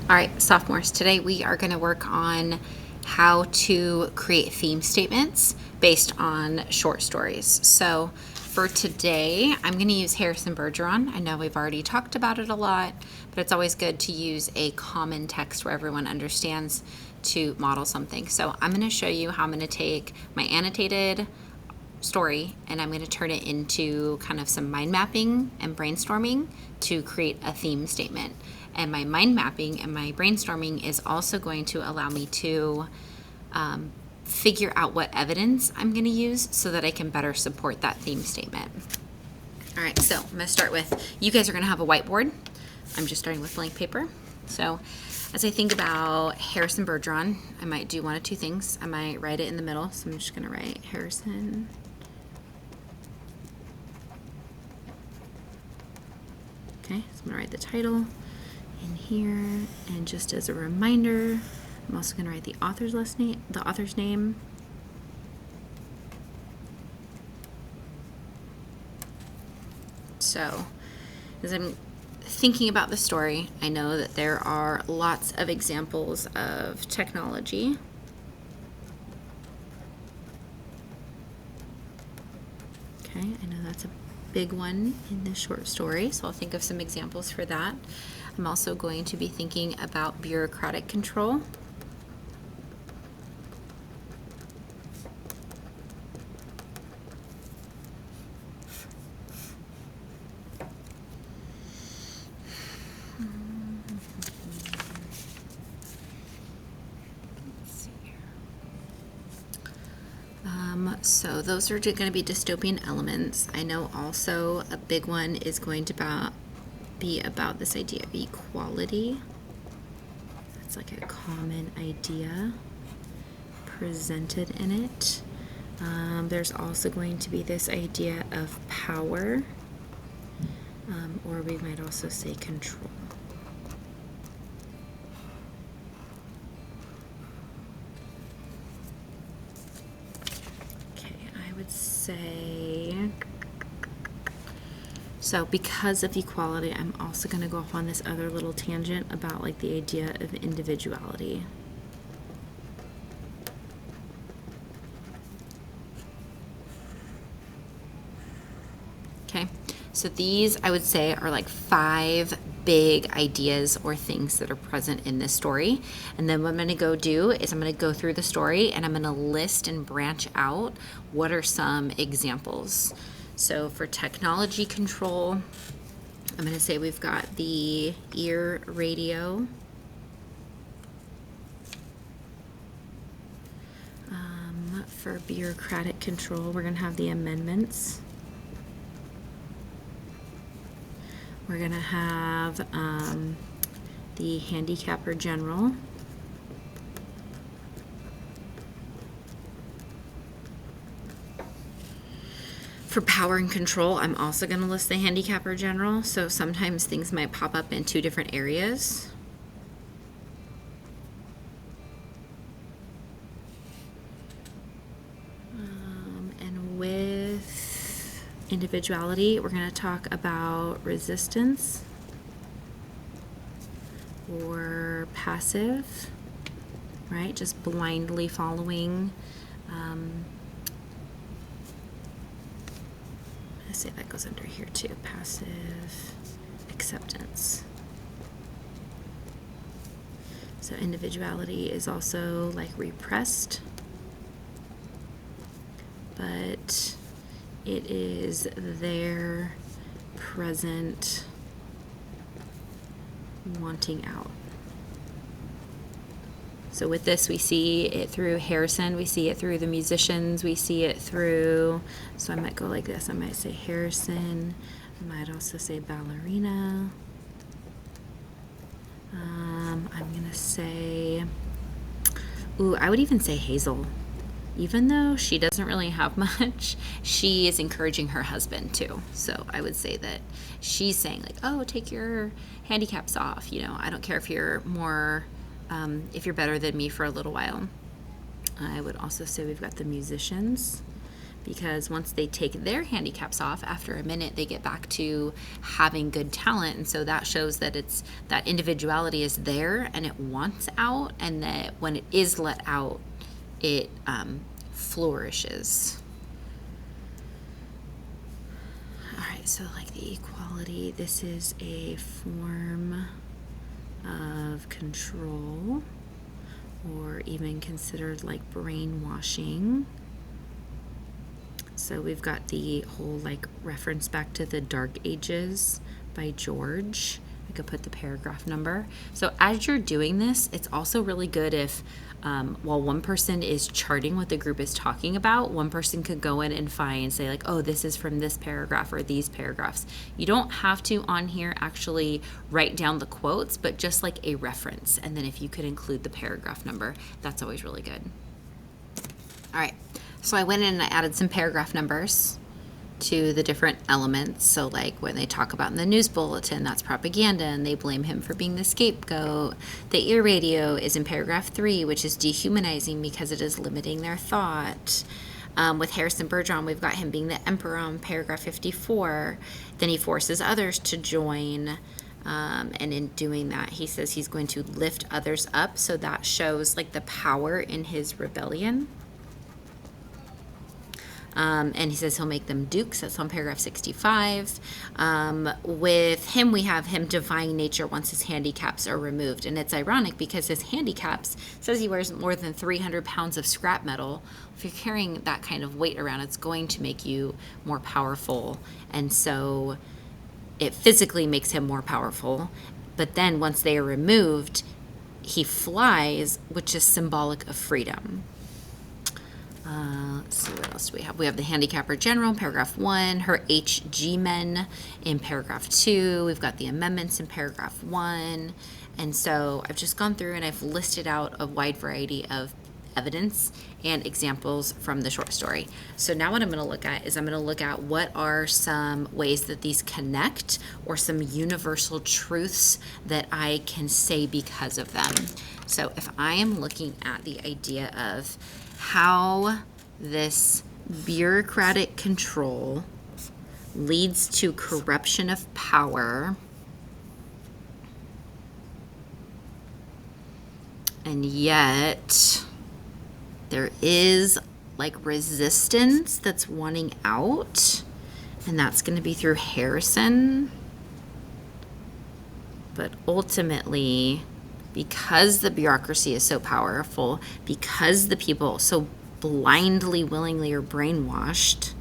All right, sophomores, today we are going to work on how to create theme statements based on short stories. So for today, I'm going to use Harrison Bergeron. I know we've already talked about it a lot, but it's always good to use a common text where everyone understands to model something. So I'm going to show you how I'm going to take my annotated story and I'm going to turn it into kind of some mind mapping and brainstorming to create a theme statement. And my mind mapping and my brainstorming is also going to allow me to figure out what evidence I'm going to use so that I can better support that theme statement. All right, so I'm going to start with, you guys are going to have a whiteboard. I'm just starting with blank paper. So as I think about Harrison Bergeron, I might do one of two things. I might write it in the middle. So I'm just going to write Harrison. Okay, so I'm going to write the title in here, and just as a reminder, I'm also going to write the author's name. So, as I'm thinking about the story, I know that there are lots of examples of technology. Okay, I know that's a big one in this short story, so I'll think of some examples for that. I'm also going to be thinking about bureaucratic control. So those are going to be dystopian elements. I know also a big one is going to be about this idea of equality. That's like a common idea presented in it. There's also going to be this idea of power, or we might also say control. Say, so because of equality, I'm also going to go off on this other little tangent about like the idea of individuality. Okay, so these I would say are like 5 big ideas or things that are present in this story. And then what I'm going to go do is I'm going to go through the story and I'm going to list and branch out what are some examples. So for technology control, I'm going to say we've got the ear radio. For bureaucratic control, we're going to have the amendments. We're going to have the handicapper general. For power and control, I'm also going to list the handicapper general. So sometimes things might pop up in 2 different areas. And with individuality, we're going to talk about resistance or passive, right? Just blindly following. I say that goes under here too, passive acceptance. So individuality is also like repressed, but it is there, present, wanting out. So with this, we see it through Harrison, we see it through the musicians, we see it through, so I might go like this. I might say Harrison, I might also say ballerina. I'm going to say, I would even say Hazel. Even though she doesn't really have much, she is encouraging her husband too. So I would say that she's saying like, oh, take your handicaps off. You know, I don't care if you're more, if you're better than me for a little while. I would also say we've got the musicians. because once they take their handicaps off, after a minute, they get back to having good talent. And so that shows that it's that individuality is there and it wants out, and that when it is let out, it flourishes. All right, so like the equality, this is a form of control, or even considered like brainwashing. So we've got the whole like reference back to the Dark Ages by George. I could put the paragraph number. So as you're doing this, it's also really good if while one person is charting what the group is talking about, one person could go in and find, say like, oh, this is from this paragraph or these paragraphs. You don't have to on here actually write down the quotes, but just like a reference. And then if you could include the paragraph number, that's always really good. All right, so I went in and I added some paragraph numbers to the different elements. So like when they talk about in the news bulletin, that's propaganda, and they blame him for being the scapegoat. The ear radio is in paragraph 3, which is dehumanizing because it is limiting their thought. With Harrison Bergeron, we've got him being the emperor on paragraph 54. Then he forces others to join. And in doing that, he says he's going to lift others up. So that shows like the power in his rebellion. And he says he'll make them dukes. That's on paragraph 65. With him, we have him defying nature once his handicaps are removed. And it's ironic because his handicaps says he wears more than 300 pounds of scrap metal. If you're carrying that kind of weight around, it's going to make you more powerful. And so it physically makes him more powerful. But then once they are removed, he flies, which is symbolic of freedom. Let's see, what else do we have? We have the handicapper general in paragraph 1, her HG men in paragraph 2. We've got the amendments in paragraph 1. And so I've just gone through and I've listed out a wide variety of evidence and examples from the short story. So now what I'm going to look at is I'm going to look at what are some ways that these connect, or some universal truths that I can say because of them. So if I am looking at the idea of how this bureaucratic control leads to corruption of power, and yet there is like resistance that's wanting out, and that's going to be through Harrison. But ultimately, because the bureaucracy is so powerful, because the people so blindly, willingly are brainwashed,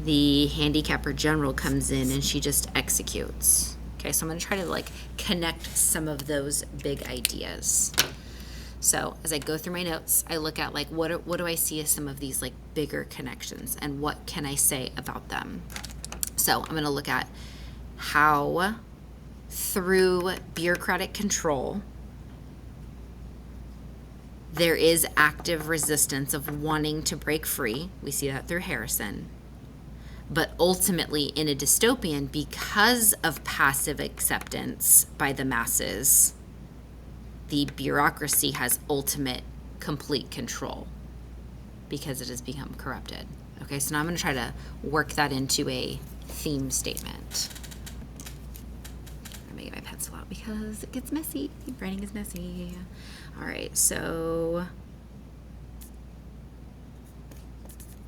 the handicapper general comes in and she just executes. Okay, so I'm going to try to like connect some of those big ideas. So as I go through my notes, I look at like what do I see as some of these like bigger connections, and what can I say about them. So I'm going to look at how through bureaucratic control there is active resistance of wanting to break free. We see that through Harrison. But ultimately, in a dystopian, because of passive acceptance by the masses, the bureaucracy has ultimate, complete control because it has become corrupted. Okay, so now I'm going to try to work that into a theme statement. I'm going to get my pencil out because it gets messy. Writing is messy. All right, so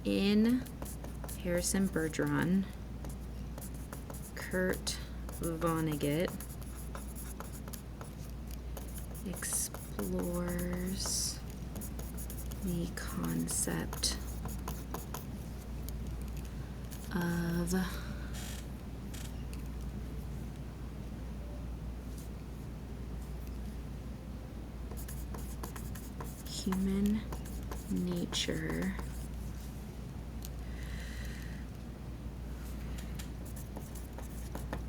in Harrison Bergeron, Kurt Vonnegut explores the concept of human nature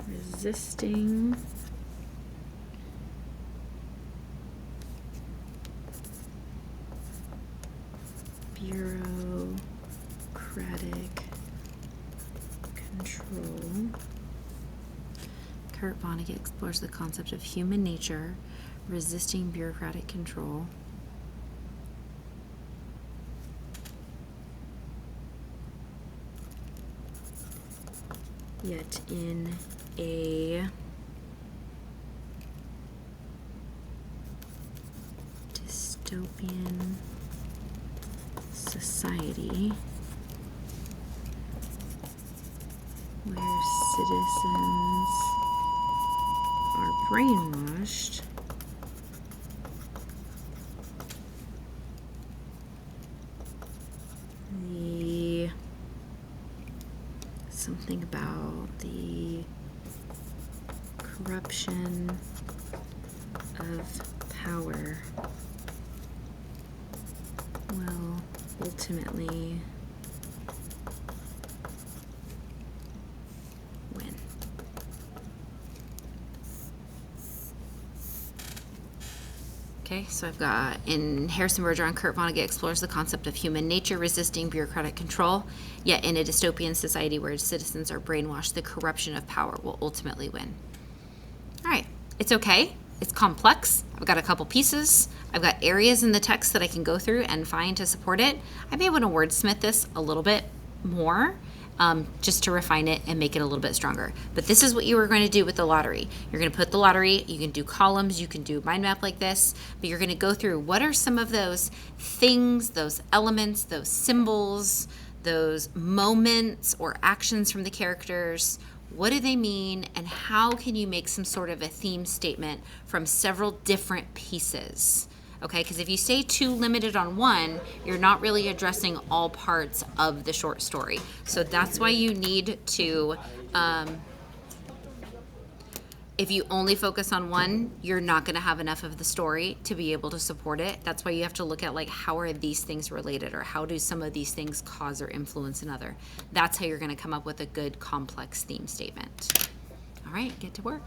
resisting bureaucratic control. Kurt Vonnegut explores the concept of human nature resisting bureaucratic control yet in a dystopian society where citizens are brainwashed, something about the corruption of power will ultimately win. Okay, so I've got in Harrison Bergeron, Kurt Vonnegut explores the concept of human nature resisting bureaucratic control, yet in a dystopian society where citizens are brainwashed, the corruption of power will ultimately win. All right, it's okay. It's complex. I've got a couple pieces. I've got areas in the text that I can go through and find to support it. I may want to wordsmith this a little bit more, just to refine it and make it a little bit stronger. But this is what you are going to do with the lottery. You're going to put the lottery, you can do columns, you can do mind map like this, but you're going to go through what are some of those things, those elements, those symbols, those moments or actions from the characters. What do they mean, and how can you make some sort of a theme statement from several different pieces? Okay, because if you stay too limited on one, you're not really addressing all parts of the short story. So that's why you need to, if you only focus on one, you're not going to have enough of the story to be able to support it. That's why you have to look at, like, how are these things related, or how do some of these things cause or influence another. That's how you're going to come up with a good complex theme statement. All right, get to work.